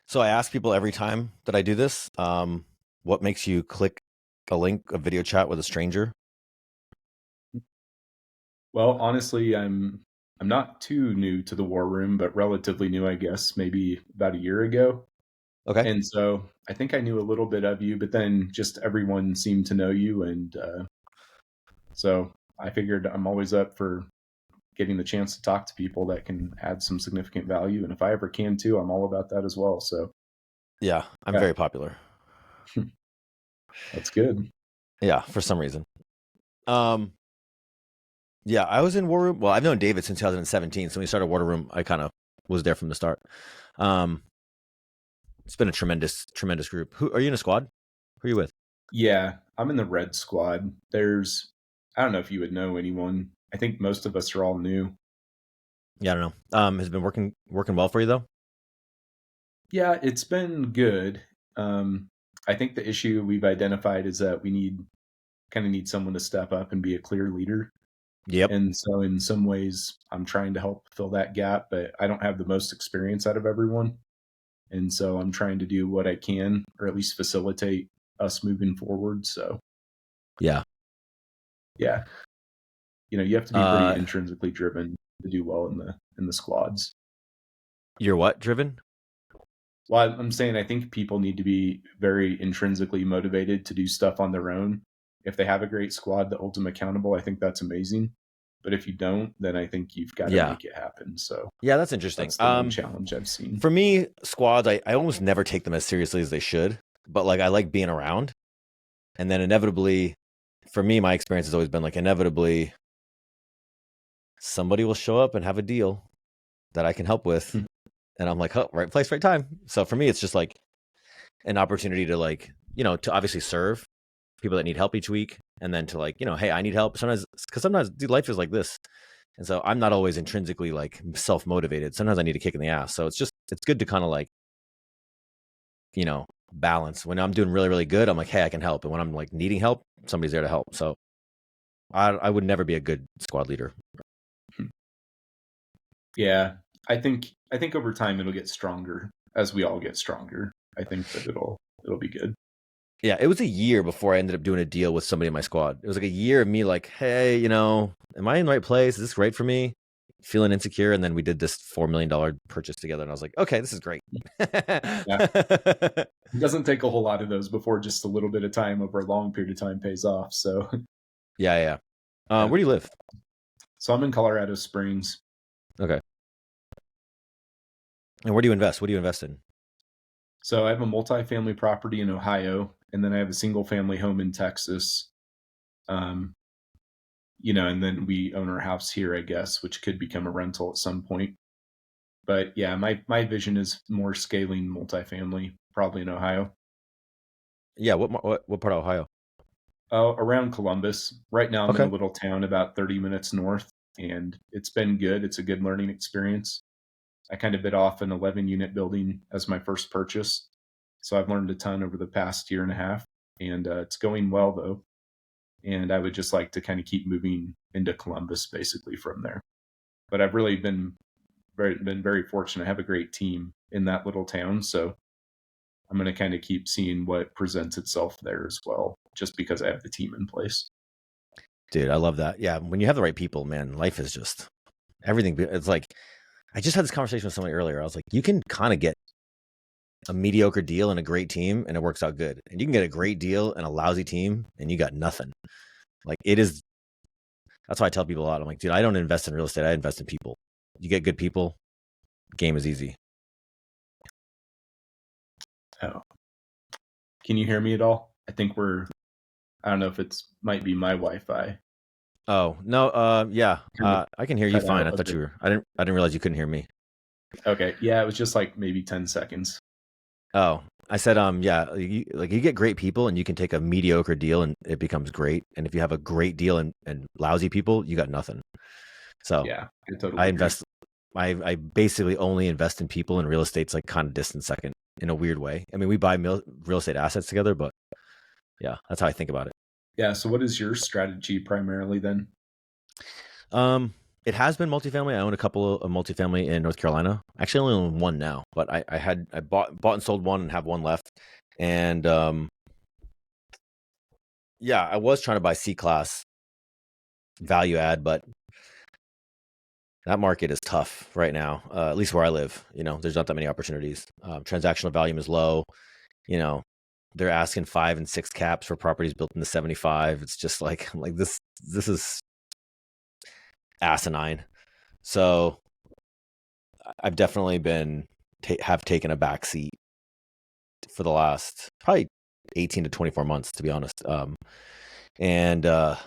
So I ask people every time that I do this, what makes you click a link, a video chat with a stranger? Well, honestly, I'm not too new to the war room, but relatively new, I guess, maybe about a year ago. Okay. And so I think I knew a little bit of you, but then just everyone seemed to know you, and so I figured I'm always up for getting the chance to talk to people that can add some significant value, and if I ever can too, I'm all about that as well. So Yeah, I'm yeah, very popular. that's good. Yeah, for some reason. Um, yeah, I was in War Room. Well, I've known David since 2017. So when we started War Room, I kind of was there from the start. Um, it's been a tremendous, tremendous group. Who are you in a squad? Who are you with? Yeah, I'm in the red squad. I don't know if you would know anyone. I think most of us are all new. Yeah, I don't know. Has it been working well for you though? Yeah, it's been good. Um, I think the issue we've identified is that we need someone to step up and be a clear leader. Yep. And so in some ways I'm trying to help fill that gap, but I don't have the most experience out of everyone. And so I'm trying to do what I can or at least facilitate us moving forward. So Yeah. yeah, you have to be pretty Uh, intrinsically driven to do well in the squads. you're what driven? Well, I'm saying I think people need to be very intrinsically motivated to do stuff on their own. If they have a great squad that holds them accountable, I think that's amazing. But if you don't, then I think you've got to Yeah. make it happen. So Yeah, that's interesting. that's the one challenge I've seen. For me, squads, I almost never take them as seriously as they should, but like I like being around. And then inevitably, for me, my experience has always been like inevitably somebody will show up and have a deal that I can help with. Hmm. And I'm like, oh, right place, right time. So for me, it's just like an opportunity to like, to obviously serve people that need help each week. And then to like, hey, I need help. Sometimes, dude, life is like this. And so I'm not always intrinsically like self motivated. Sometimes I need a kick in the ass. So it's good to kind of like, balance. When I'm doing really, really good, I'm like, hey, I can help. And when I'm like needing help, somebody's there to help. So I would never be a good squad leader. Yeah, I think over time it'll get stronger as we all get stronger. I think that it'll be good. Yeah, it was a year before I ended up doing a deal with somebody in my squad. It was like a year of me like, hey, am I in the right place? Is this right for me? Feeling insecure. And then we did this $4 million purchase together. And I was like, okay, this is great. Yeah, it doesn't take a whole lot of those before just a little bit of time over a long period of time pays off. So Yeah, yeah. yeah. Where do you live? So I'm in Colorado Springs. Okay. And where do you invest? What do you invest in? So I have a multifamily property in Ohio, and then I have a single family home in Texas. Um, and then we own our house here, I guess, which could become a rental at some point. But yeah, my vision is more scaling multifamily, probably in Ohio, Yeah, what part of Ohio? around Columbus. Right now, I'm in a Okay. little town about 30 minutes north, and it's been good. It's a good learning experience. I kind of bit off an 11 unit building as my first purchase, so I've learned a ton over the past year and a half, and it's going well though. And I would just like to kind of keep moving into Columbus basically from there. But I've really been very fortunate. I have a great team in that little town, so I'm going to kind of keep seeing what presents itself there as well, just because I have the team in place. Dude, I love that. Yeah, when you have the right people, man, life is just everything. It's like I just had this conversation with somebody earlier. I was like, you can kind of get a mediocre deal and a great team, and it works out good. And you can get a great deal and a lousy team, and you got nothing. Like it is. That's why I tell people a lot. I'm like, dude, I don't invest in real estate. I invest in people. You get good people, game is easy. Oh, can you hear me at all? I think I don't know if it's might be my Wi-Fi. Oh no, yeah, Kind of I can hear you cut fine. out I a thought bit. you were. I didn't realize you couldn't hear me. Okay, yeah, it was just like maybe 10 seconds. Oh, I said, yeah, you get great people, and you can take a mediocre deal, and it becomes great. And if you have a great deal and lousy people, you got nothing. So Yeah, I I totally agree. invest. I basically only invest in people, and real estate's like kind of distant second in a weird way. I mean, we buy real estate assets together, but yeah, that's how I think about it. Yeah, so what is your strategy primarily then? Um, It has been multifamily. I own a couple of multifamily in North Carolina. Actually, I only own one now, but I bought and sold one and have one left. And yeah, I was trying to buy C class value add, but that market is tough right now. At least where I live, there's not that many opportunities. Transactional volume is low. You know, they're asking 5 and 6 caps for properties built in the 75. It's just like I'm like this. This is asinine. So I've definitely have taken a back seat for the last probably 18 to 24 months, to be honest. And I'm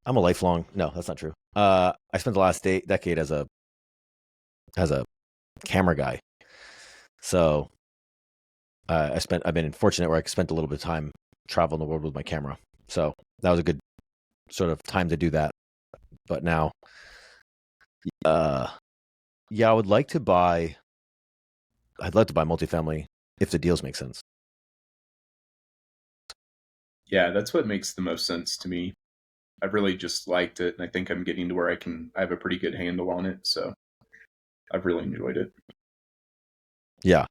a lifelong. No, that's not true. I spent the last decade as a camera guy. So I've been fortunate where I spent a little bit of time traveling the world with my camera. So that was a good sort of time to do that. But now, yeah, I'd like to buy multifamily if the deals make sense. Yeah, that's what makes the most sense to me. I've really just liked it, and I think I'm getting to where I have a pretty good handle on it. So I've really enjoyed it. Yeah,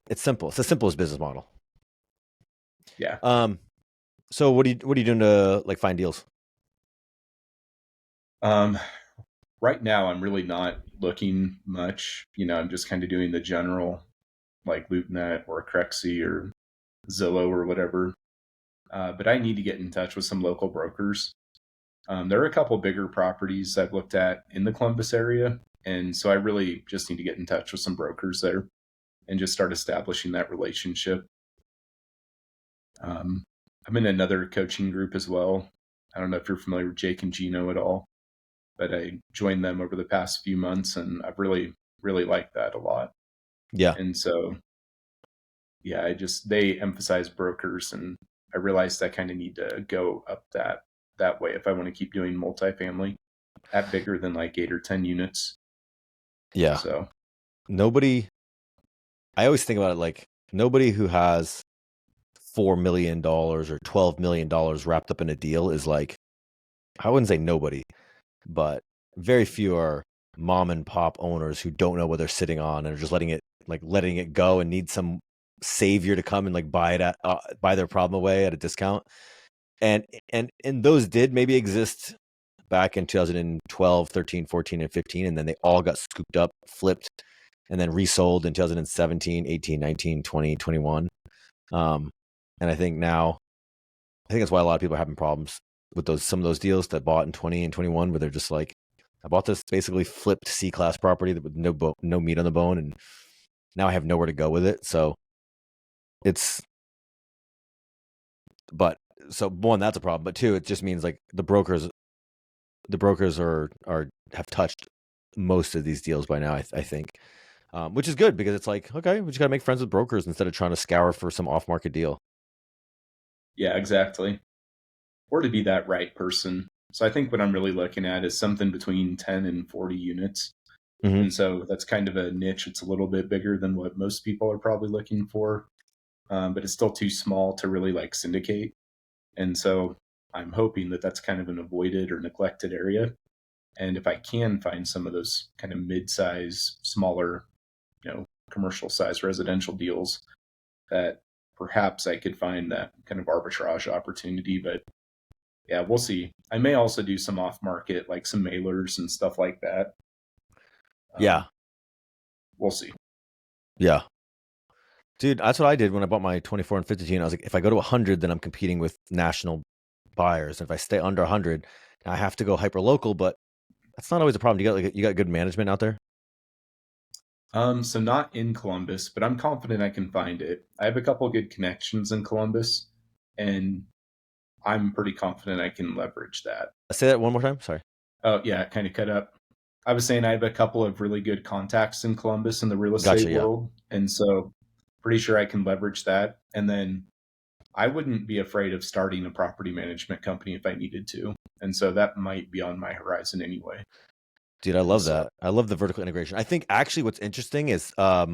it's simple. It's the simplest business model. Yeah. So what are you doing to like find deals? Right now, I'm really not looking much. I'm just kind of doing the general, like LoopNet or Crexy or Zillow or whatever. But I need to get in touch with some local brokers. There are a couple bigger properties I've looked at in the Columbus area, and so I really just need to get in touch with some brokers there and just start establishing that relationship. I'm in another coaching group as well. I don't know if you're familiar with Jake and Gino at all, but I joined them over the past few months, and I've really, really liked that a lot. Yeah, And so, yeah, they emphasize brokers, and I realized I kind of need to go up that way if I want to keep doing multifamily at bigger than like 8 or 10 units. yeah. So I always think about it like nobody who has $4 million or $12 million wrapped up in a deal is like, I wouldn't say nobody, but very few are mom and pop owners who don't know what they're sitting on and are just letting it go and need some savior to come and like buy their problem away at a discount. And those did maybe exist back in 2012, 13, 14, and 15, and then they all got scooped up, flipped, and then resold in 2017, 18, 19, 20, 21. And I think that's why a lot of people are having problems with some of those deals that bought in 20 and 21, where they're just like, I bought this basically flipped C-class property with no meat on the bone, and now I have nowhere to go with it. So but so one, that's a problem. But two, it just means like the brokers have touched most of these deals by now. I think, which is good because it's like, okay, we just gotta make friends with brokers instead of trying to scour for some off-market deal. yeah, exactly. Or to be that right person. So I think what I'm really looking at is something between 10 and 40 units. Mm-hmm. And so that's kind of a niche. It's a little bit bigger than what most people are probably looking for, but it's still too small to really like syndicate. And so I'm hoping that that's kind of an avoided or neglected area. And if I can find some of those kind of mid-size, smaller, commercial size residential deals, that perhaps I could find that kind of arbitrage opportunity. But yeah, we'll see. I may also do some off market, like some mailers and stuff like that. Yeah. We'll see. Yeah. Dude, that's what I did when I bought my 24 and 52. I was like, if I go to 100, then I'm competing with national buyers. And if I stay under 100, I have to go hyper local, but that's not always a problem. You got good management out there? So not in Columbus, but I'm confident I can find it. I have a couple of good connections in Columbus, and I'm pretty confident I can leverage that. Say that one more time. Sorry. Oh yeah, it kind of cut up. I was saying I have a couple of really good contacts in Columbus in the real estate Gotcha. Yeah. world, and so pretty sure I can leverage that. And then I wouldn't be afraid of starting a property management company if I needed to. And so that might be on my horizon anyway. Dude, I love that. I love the vertical integration. I think actually what's interesting is, yeah,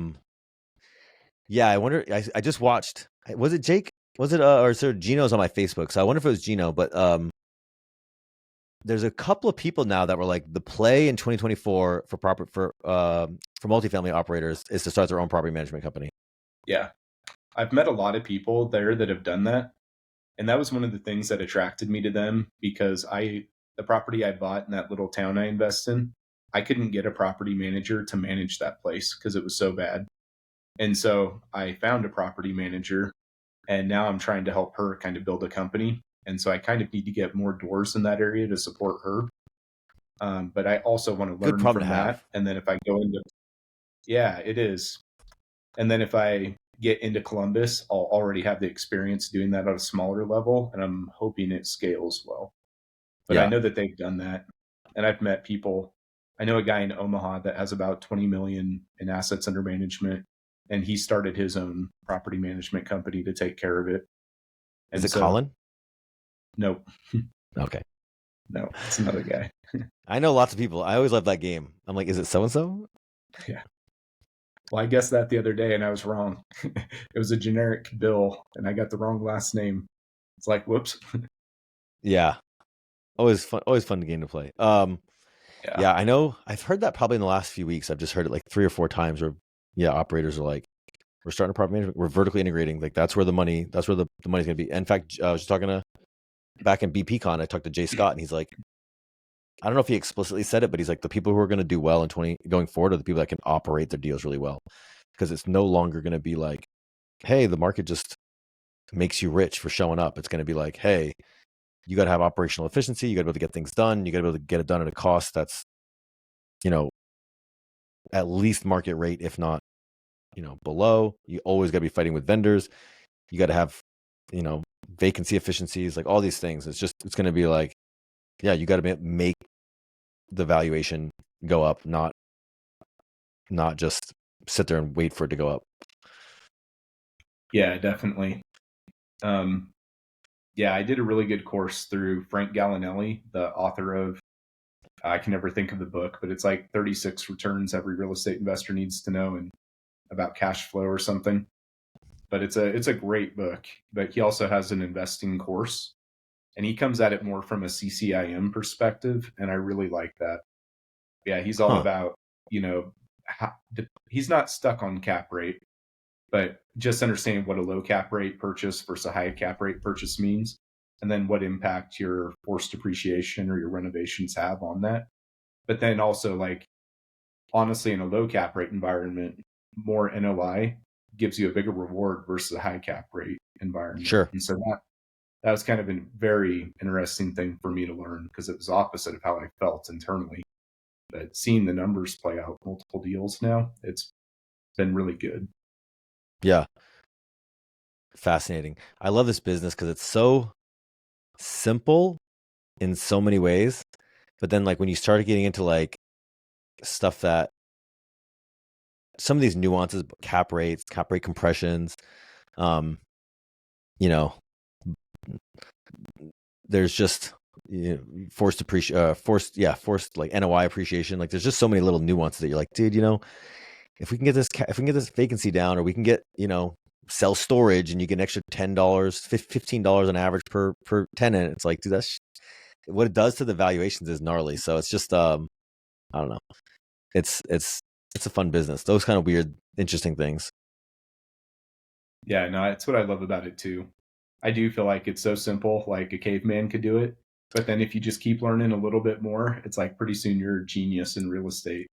I wonder, I just watched, was it Jake? Was it, or sir, Gino's on my Facebook. So I wonder if it was Gino, but, there's a couple of people now that were like, the play in 2024 for multifamily operators is to start their own property management company. Yeah. I've met a lot of people there that have done that. And that was one of the things that attracted me to them, because the property I bought in that little town I invest in, I couldn't get a property manager to manage that place because it was so bad. And so I found a property manager, and now I'm trying to help her kind of build a company. And so I kind of need to get more doors in that area to support her. But I also want to Good learn problem to from that. have. And then if I go into, yeah, it is. And then if I get into Columbus, I'll already have the experience doing that at a smaller level. And I'm hoping it scales well. But I Yeah. know that they've done that. And I've met people. I know a guy in Omaha that has about 20 million in assets under management, and he started his own property management company to take care of it. Is And it so, Colin? nope, Okay. no, it's another guy. I know lots of people. I always love that game. I'm like, is it so and so? Yeah. Well, I guessed that the other day and I was wrong. It was a generic Bill and I got the wrong last name. It's like, whoops. Yeah. Always fun game to play. Yeah. Yeah, I know. I've heard that probably in the last few weeks. I've just heard it like 3 or 4 times where, yeah, operators are like, we're starting a property management. We're vertically integrating. Like that's where the money's going to be. In fact, I was just talking to, back in BPCon, I talked to Jay Scott, and he's like, I don't know if he explicitly said it, but he's like, the people who are going to do well in 20 going forward are the people that can operate their deals really well, because it's no longer going to be like, hey, the market just makes you rich for showing up. It's going to be like, hey, you got to have operational efficiency. You got to be able to get things done. You got to be able to get it done at a cost that's, you know, at least market rate, if not, below. You always got to be fighting with vendors. You got to have, vacancy efficiencies, like all these things. It's going to be like, yeah, you got to make the valuation go up, not just sit there and wait for it to go up. Yeah, definitely. Um, yeah, I did a really good course through Frank Gallinelli, the author of, I can never think of the book, but it's like 36 returns every real estate investor needs to know, and about cash flow or something. But it's a great book. But he also has an investing course, and he comes at it more from a CCIM perspective, and I really like that. Yeah, he's all Huh. about, you know, how, he's not stuck on cap rate, but just understanding what a low cap rate purchase versus a high cap rate purchase means, and then what impact your forced depreciation or your renovations have on that. But then also, like, honestly, in a low cap rate environment, more NOI gives you a bigger reward versus a high cap rate environment. Sure. And so that was kind of a very interesting thing for me to learn, because it was opposite of how I felt internally. But seeing the numbers play out, multiple deals now, it's been really good. Yeah. Fascinating. I love this business because it's so simple in so many ways. But then, like, when you started getting into like stuff that some of these nuances, cap rates, cap rate compressions, um, you know, there's just, forced like NOI appreciation. Like, there's just so many little nuances that you're like, dude, if we can get this vacancy down, or we can get, sell storage and you get an extra $10, $15 on average per tenant. It's like, dude, that's what it does to the valuations is gnarly. So it's just, I don't know. It's a fun business. Those kind of weird, interesting things. Yeah, no, it's what I love about it too. I do feel like it's so simple, like a caveman could do it. But then if you just keep learning a little bit more, it's like pretty soon you're a genius in real estate.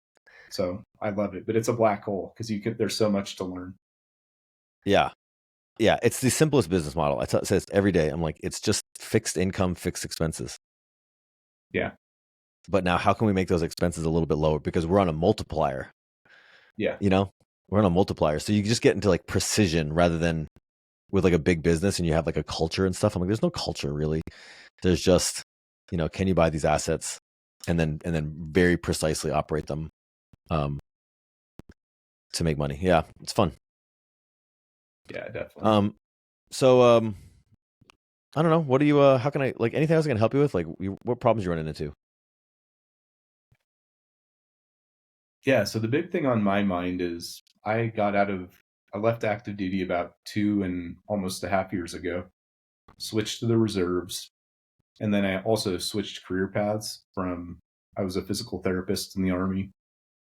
So I love it. But it's a black hole because there's so much to learn. Yeah. Yeah. It's the simplest business model. I say this every day. I'm like, it's just fixed income, fixed expenses. Yeah. But now how can we make those expenses a little bit lower? Because we're on a multiplier, Yeah. we're on a multiplier. So you just get into like precision rather than with like a big business and you have like a culture and stuff. I'm like, there's no culture really. There's just, can you buy these assets and then very precisely operate them um, to make money? Yeah, it's fun. Yeah, definitely. So I don't know. What do you? How can I, like, anything else I can help you with? Like, what problems you running into? Yeah. So the big thing on my mind is I left active duty about 2 and almost a half years ago, switched to the reserves. And then I also switched career paths from I was a physical therapist in the Army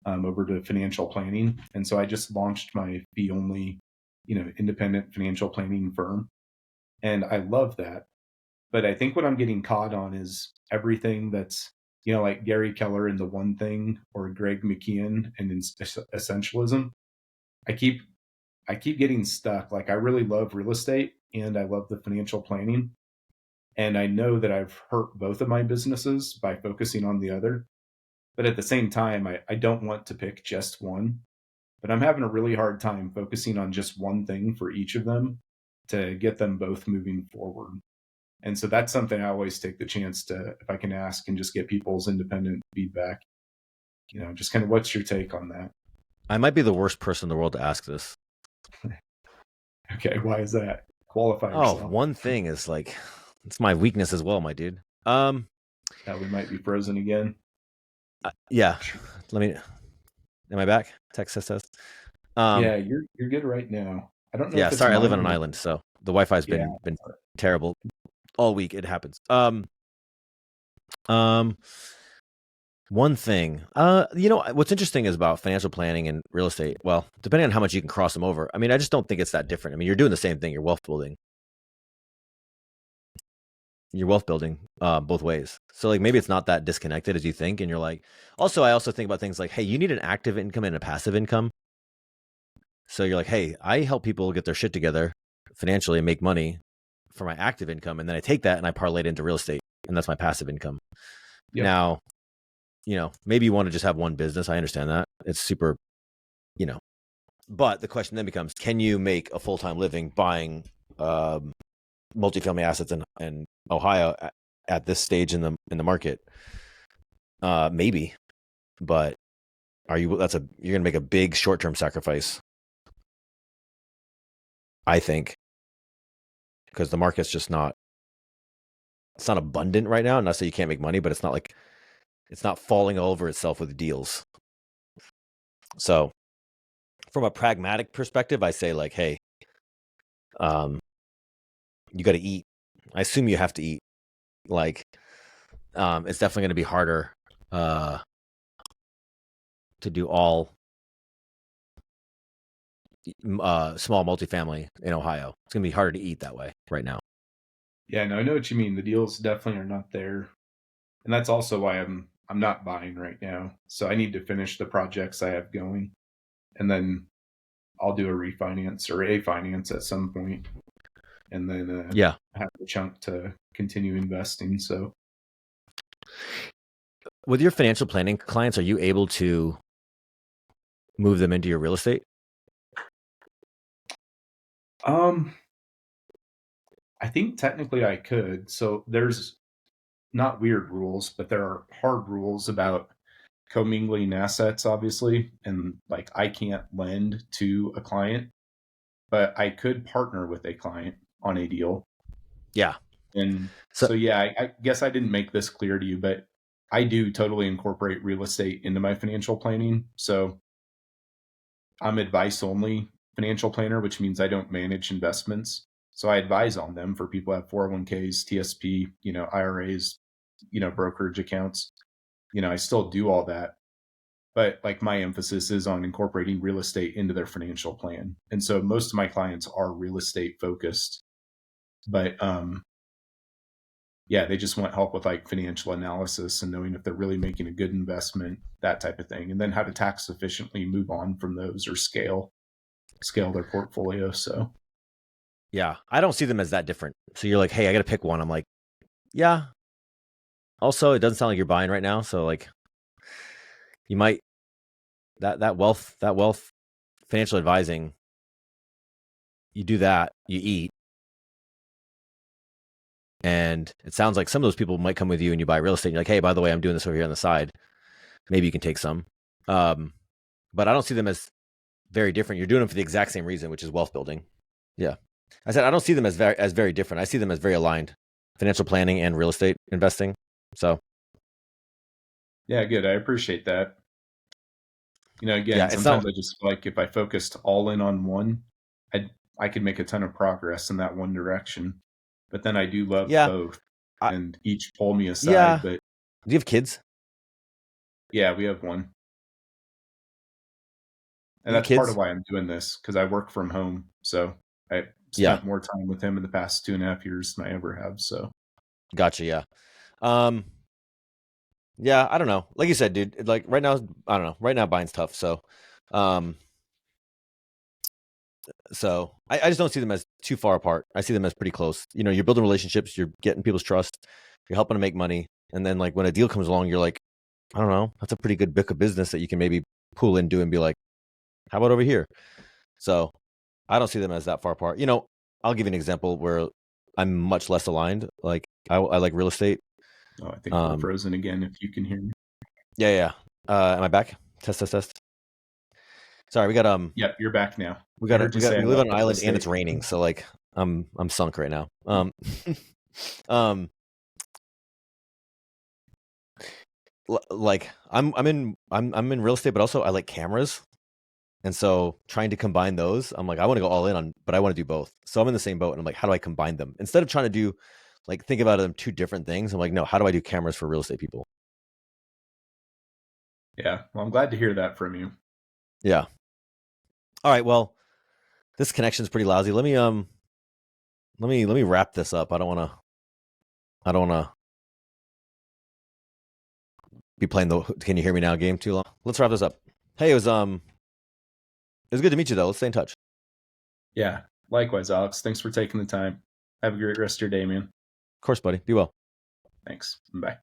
over to financial planning. And so I just launched my fee only, independent financial planning firm. And I love that. But I think what I'm getting caught on is everything that's, like Gary Keller in The One Thing or Greg McKeown and in Essentialism. I keep I keep getting stuck. Like I really love real estate and I love the financial planning. And I know that I've hurt both of my businesses by focusing on the other. But at the same time, I don't want to pick just one. But I'm having a really hard time focusing on just one thing for each of them to get them both moving forward. And so that's something I always take the chance to, if I can ask and just get people's independent feedback, just kind of what's your take on that? I might be the worst person in the world to ask this. Okay, why is that? Qualify Oh, yourself. one thing is like, it's my weakness as well, my dude. We might be frozen again. Yeah. Let me. Am I back? Test. Yeah, you're good right now. I don't know Yeah. if it's Sorry, I live on mine an or island, so the Wi-Fi's yeah. been terrible all week. It happens. Um. One thing. What's interesting is about financial planning and real estate. Well, depending on how much you can cross them over. I mean, I just don't think it's that different. I mean, you're doing the same thing. You're wealth building. Both ways. So like maybe it's not that disconnected as you think. And you're like, also, I also think about things like, hey, you need an active income and a passive income. So you're like, hey, I help people get their shit together financially and make money for my active income. And then I take that and I parlay it into real estate. And that's my passive income. Yep. Now, maybe you want to just have one business. I understand that. It's super, but the question then becomes, can you make a full-time living buying multifamily assets in Ohio at this stage in the market? Maybe, but you're going to make a big short-term sacrifice, I think, because the market's just it's not abundant right now. Not say you can't make money, but it's not falling all over itself with deals. So from a pragmatic perspective, I say like, hey, you got to eat. I assume you have to eat. Like, it's definitely going to be harder to do all small multifamily in Ohio. It's going to be harder to eat that way right now. Yeah, no, I know what you mean. The deals definitely are not there. And that's also why I'm not buying right now. So I need to finish the projects I have going. And then I'll do a refinance or a finance at some point, and then Yeah. have a chunk to continue investing. So With your financial planning clients, are you able to move them into your real estate? I think technically I could. So there's not weird rules, but there are hard rules about commingling assets, obviously. And like I can't lend to a client, but I could partner with a client on a deal. Yeah. And So so, yeah, I guess I didn't make this clear to you, but I do totally incorporate real estate into my financial planning. So I'm advice only financial planner, which means I don't manage investments. So I advise on them for people who have 401ks, TSP, IRAs, brokerage accounts. I still do all that. But like my emphasis is on incorporating real estate into their financial plan. And so most of my clients are real estate focused. But yeah, they just want help with like financial analysis and knowing if they're really making a good investment, that type of thing. And then how to tax efficiently move on from those or scale their portfolio. So yeah, I don't see them as that different. So you're like, hey, I got to pick one. I'm like, yeah. Also, it doesn't sound like you're buying right now. So like, you might that wealth financial advising. You do that, you eat, and it sounds like some of those people might come with you and you buy real estate. And you're like, hey, by the way, I'm doing this over here on the side. Maybe you can take some. But I don't see them as very different. You're doing them for the exact same reason, which is wealth building. Yeah. I said I don't see them as very different. I see them as very aligned, financial planning and real estate investing. So yeah, good. I appreciate that. yeah, Again, it's not. sometimes I just feel like if I focused all in on one, I could make a ton of progress in that one direction. But then I do love Yeah, both. I, and each pull me yeah. aside. But Do you have kids? yeah, we have one. And You got that's part of kids? why I'm doing this, because I work from home. So I Yeah. spent more time with him in the past 2.5 years than I ever have. So Gotcha. Yeah. Um, yeah, I don't know. Like you said, dude, like right now, I don't know. Right now buying's tough. Um, I just don't see them as too far apart. I see them as pretty close. You know, you're building relationships, you're getting people's trust, you're helping to make money. And then like when a deal comes along, you're like, I don't know, that's a pretty good book of business that you can maybe pull into and be like, how about over here? So I don't see them as that far apart. You know, I'll give you an example where I'm much less aligned. Like I like real estate. I think we're Um, frozen again, if you can hear me. yeah, yeah. Am I back? Test, test, test. Sorry, Yep, you're back now. I heard you say I we live love on an real island and estate. it's raining, so like I'm sunk right now. Um, like I'm in real estate, but also I like cameras, and so trying to combine those, I'm like I want to go all in on, but I want to do both. So I'm in the same boat, and I'm like, how do I combine them instead of trying to do like think about them two different things? I'm like, no, how do I do cameras for real estate people? Yeah, well, I'm glad to hear that from you. Yeah. All right. Well, this connection's pretty lousy. Let me wrap this up. I don't want to be playing the can you hear me now game too long. Let's wrap this up. Hey, it was good to meet you though. Let's stay in touch. Yeah, likewise, Alex. Thanks for taking the time. Have a great rest of your day, man. Of course, buddy. Be well. Thanks. Bye.